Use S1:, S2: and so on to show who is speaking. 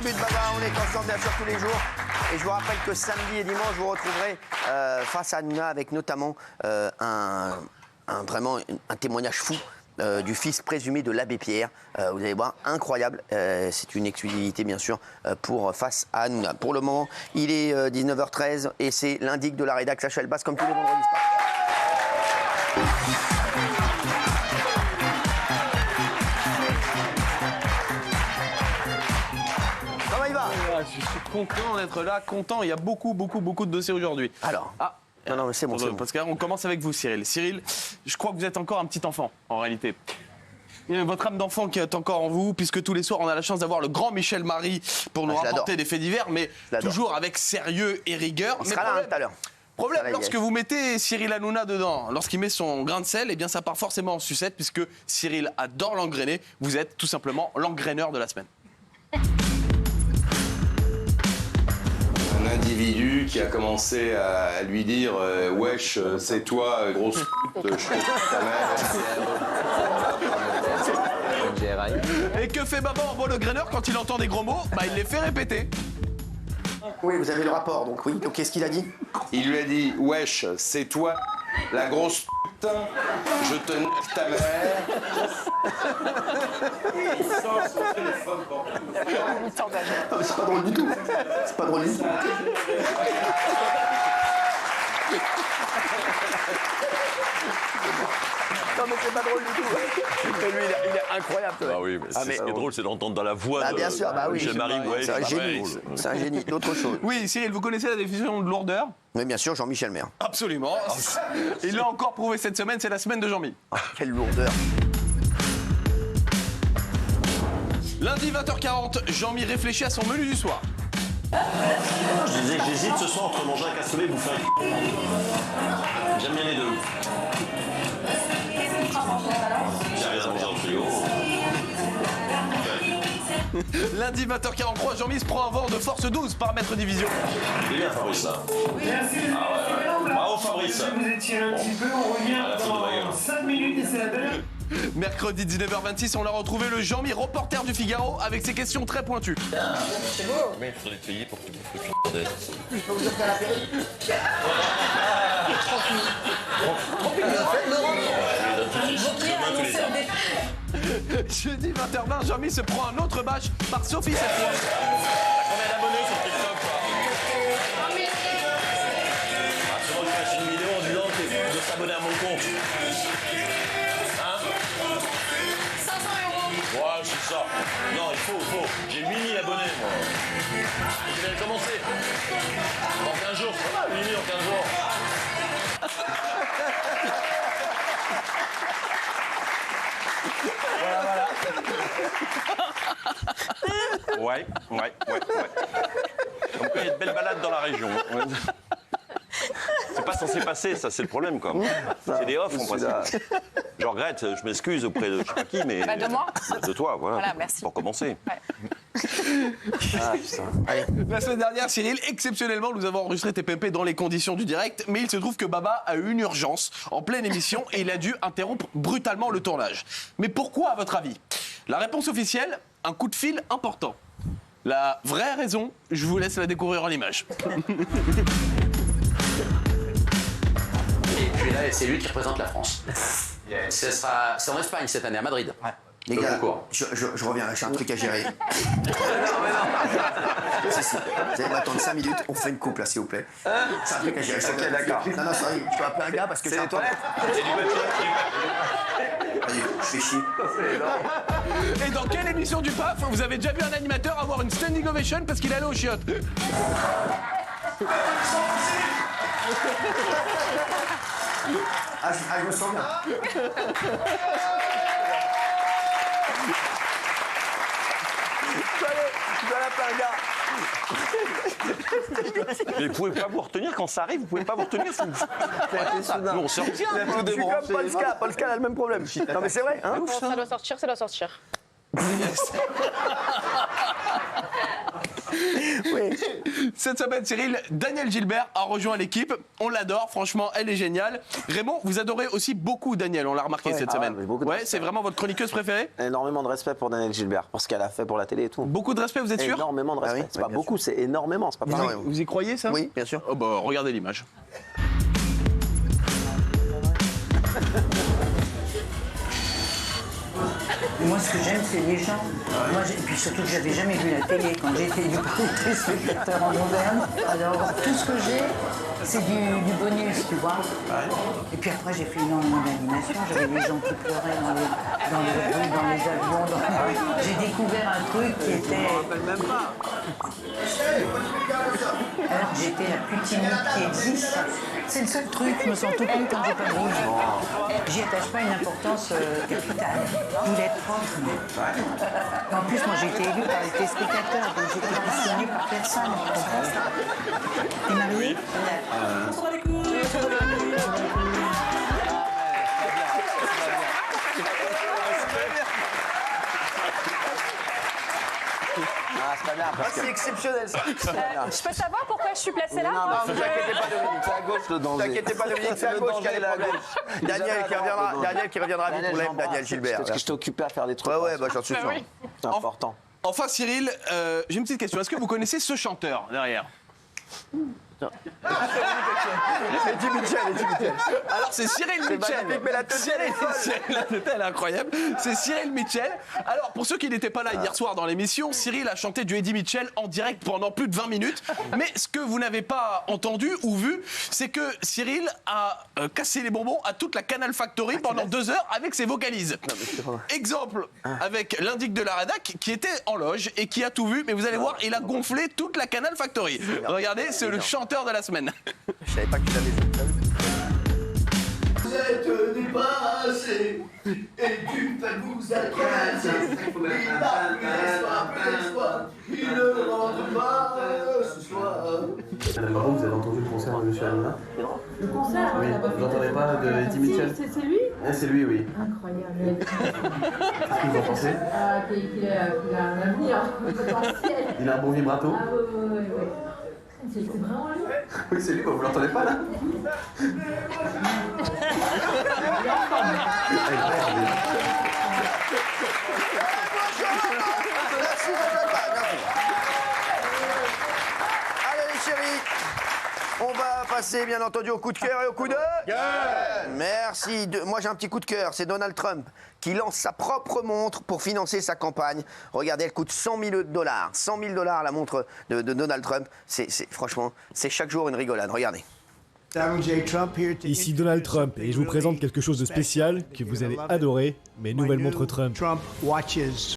S1: début de Baba, on est ensemble bien sûr tous les jours. Et je vous rappelle que samedi et dimanche, je vous retrouverai face à Hanouna avec notamment vraiment un témoignage fou du fils présumé de l'abbé Pierre. Vous allez voir, incroyable. C'est une exclusivité bien sûr pour face à Hanouna. Pour le moment, il est 19h13 et c'est l'indic de la rédac Sacha Elbaz comme tous les vendredis.
S2: Je suis content d'être là, content. Il y a beaucoup de dossiers aujourd'hui.
S1: Alors, non, c'est bon.
S2: Parce qu'on commence avec vous, Cyril. Cyril, je crois que vous êtes encore un petit enfant, en réalité. Il y a votre âme d'enfant qui est encore en vous, puisque tous les soirs, on a la chance d'avoir le grand Michel Marie pour nous rapporter des faits divers, mais toujours avec sérieux et rigueur.
S1: Il sera là tout à l'heure.
S2: Problème, lorsque vous mettez Cyril Hanouna dedans, lorsqu'il met son grain de sel, eh bien ça part forcément en sucette, puisque Cyril adore l'engrainer. Vous êtes tout simplement l'engraineur de la semaine.
S3: Un individu qui a commencé à lui dire wesh, c'est toi, grosse pute, je fais ta mère.
S2: Et que fait Baba en bon le graineur quand il entend des gros mots? Il les fait répéter.
S1: Oui, vous avez le rapport, donc oui. Donc qu'est-ce qu'il a dit?
S3: Il lui a dit wesh, c'est toi, la grosse pute, je te nique ta mère. Il sort son téléphone pour
S1: c'est pas drôle du tout. C'est pas drôle du tout. Non mais c'est pas drôle du tout. Mais lui il est incroyable.
S4: Ah oui, mais ce qui est drôle, c'est d'entendre dans la voix
S1: bien sûr, oui.
S4: Michel Marie.
S1: C'est un génie. C'est un génie. D'autres choses.
S2: Oui, Cyril, vous connaissez la définition de lourdeur?
S1: Oui, bien sûr, Jean-Michel Maire.
S2: Absolument. Il l'a encore prouvé cette semaine, c'est la semaine de Jean-Mi.
S1: Quelle lourdeur.
S4: Lundi 20h40, Jean-Mi réfléchit à son menu du soir.
S5: Je disais que j'hésite ce soir entre manger un cassoulet et bouffer un. J'aime bien les deux. J'ai rien à manger dans le frigo.
S2: Lundi 20h43, Jean-Mi se prend un vent de force 12 par mètre division.
S5: Il est bien Fabrice là.
S6: Merci.
S5: Ah ouais. Bravo Fabrice.
S6: Vous étirez un petit peu, on revient dans 5 minutes et c'est la belle.
S2: Mercredi 19h26, on a retrouvé le Jean-Mi reporter du Figaro avec ses questions très pointues.
S5: C'est beau. Mais il faudrait te payer pour que tu bouffes le cul de tête.
S1: Je peux vous offrir l'apéro.
S2: Jeudi 20h20, Jean-Mi se prend un autre match par Sophie cette fois.
S5: Combien d'abonnés sur TikTok quoi? Souvent tu fasses une vidéo en disant de s'abonner à mon compte. Hein?
S7: 500 €.
S5: Ouais, c'est ça. Non, il faut. J'ai 8000 abonnés moi. Je vais commencer. En 15 jours, ça va, 8000 en 15 jours.
S4: Ouais. Donc il y a de belles balades dans la région. C'est pas censé passer, ça c'est le problème quoi. C'est des offres en principe. Je regrette, je m'excuse auprès de je sais pas qui, mais.
S7: De moi.
S4: De toi, voilà.
S7: Voilà, merci.
S4: Pour commencer.
S2: La semaine dernière, Cyril, exceptionnellement, nous avons enregistré TPMP dans les conditions du direct, mais il se trouve que Baba a eu une urgence en pleine émission et il a dû interrompre brutalement le tournage. Mais pourquoi, à votre avis? La réponse officielle, un coup de fil important. La vraie raison, je vous laisse la découvrir en image.
S8: Et puis là, c'est lui qui représente la France. C'est en Espagne cette année, à Madrid.
S1: Ouais. Les gars, je reviens, j'ai un truc à gérer. Si. Vous allez m'attendre 5 minutes, on fait une coupe là, s'il vous plaît. C'est un truc à gérer.
S3: Ok, d'accord.
S1: Non, sorry, je peux appeler un gars parce que j'ai un toilette. Allez, je fais chier.
S2: Et dans quelle émission du PAF vous avez déjà vu un animateur avoir une standing ovation parce qu'il allait aux chiottes?
S1: Je me sens bien. Je dois l'appeler un gars.
S4: Mais vous pouvez pas vous retenir quand ça arrive, vous pouvez pas vous retenir. Nous on sort.
S1: Je suis comme Polska. Polska a le même problème. Non mais c'est vrai, hein?
S7: Ça doit sortir.
S1: Oui.
S2: Cette semaine, Cyril, Daniel Gilbert a rejoint l'équipe. On l'adore, franchement, elle est géniale. Raymond, vous adorez aussi beaucoup Daniel, on l'a remarqué cette semaine.
S9: beaucoup de respect.
S2: C'est vraiment votre chroniqueuse préférée?
S9: Énormément de respect pour Daniel Gilbert, pour ce qu'elle a fait pour la télé et tout.
S2: Beaucoup de respect, vous êtes sûr?
S9: Énormément de respect.
S1: oui,
S9: C'est pas
S1: bien
S9: beaucoup, c'est énormément, c'est pas pareil.
S2: Vous y croyez ça?
S1: Oui, bien sûr.
S2: Oh bah, regardez l'image.
S10: Moi, ce que j'aime, c'est les gens. Moi, et puis surtout que j'avais jamais vu la télé quand j'étais du téléspectateur en moderne. Alors, tout ce que j'ai, c'est du bonus, tu vois. Et puis après, j'ai fait énormément d'animation. J'avais des gens qui pleuraient dans les rues, dans les avions. J'ai découvert un truc qui était... Alors que j'étais la plus timide qui existe. C'est le seul truc, je me sens toute nue quand j'ai pas de rouge. J'y attache pas une importance capitale. Je voulais être propre. Et en plus, moi, j'ai été élue par les téléspectateurs, donc j'étais désignée par personne. T'es mariée?
S9: C'est pas bien, parce que...
S1: C'est exceptionnel ça.
S7: Je peux savoir pourquoi je suis placée là moi
S1: Ne vous inquiétez pas, Dominique.
S9: C'est à gauche le
S1: Ne vous
S9: danger.
S1: inquiétez pas, Dominique, c'est à gauche qu'il y a les problèmes. Daniel qui reviendra vite pour l'aime, Daniel Gilbert.
S9: Parce que je t'ai occupé à faire des trucs.
S1: Ouais, bah j'en suis sûr.
S9: C'est important.
S2: Enfin, Cyril, j'ai une petite question. Est-ce que vous connaissez ce chanteur derrière?
S1: Eddie Mitchell.
S2: Alors c'est Cyril Mitchell.
S1: magnifique, mais la tête, elle est folle.
S2: La tête, elle est incroyable. C'est Cyril Mitchell. Alors pour ceux qui n'étaient pas là hier soir dans l'émission, Cyril a chanté du Eddie Mitchell en direct pendant plus de 20 minutes. Mais ce que vous n'avez pas entendu ou vu, c'est que Cyril a cassé les bonbons à toute la Canal Factory pendant 2 heures avec ses vocalises. Exemple avec l'indic de la rédac qui était en loge et qui a tout vu. Mais vous allez voir, il a gonflé toute la Canal Factory. Regardez, c'est le chanteur de la semaine.
S1: Je savais pas que tu l'avais vu.
S11: Vous êtes débarrassés et du fait vous agressez. Il n'a plus d'espoir, il ne rentre pas ce soir.
S12: Madame Baron, vous avez entendu le concert de M. Hanouna?
S13: Le concert,
S12: Oui, vous n'entendez pas de Eddie Mitchell?
S13: C'est lui?
S12: C'est lui, oui.
S13: Incroyable.
S12: Qu'est-ce que vous en pensez?
S13: Qu'il a un avenir potentiel.
S12: Il a un bon vibrato?
S13: Ah oui. C'est vraiment lui?
S12: Oui, c'est lui, vous l'entendez pas là?
S1: Allez les chéris, on va passer bien entendu au coup de cœur et au coup de gueule. Merci. Moi j'ai un petit coup de cœur, c'est Donald Trump qui lance sa propre montre pour financer sa campagne. Regardez, elle coûte $100 000. $100 000 la montre de Donald Trump. Franchement, c'est chaque jour une rigolade. Regardez.
S14: Ici Donald Trump et je vous présente quelque chose de spécial que vous allez adorer, mes nouvelles montres Trump.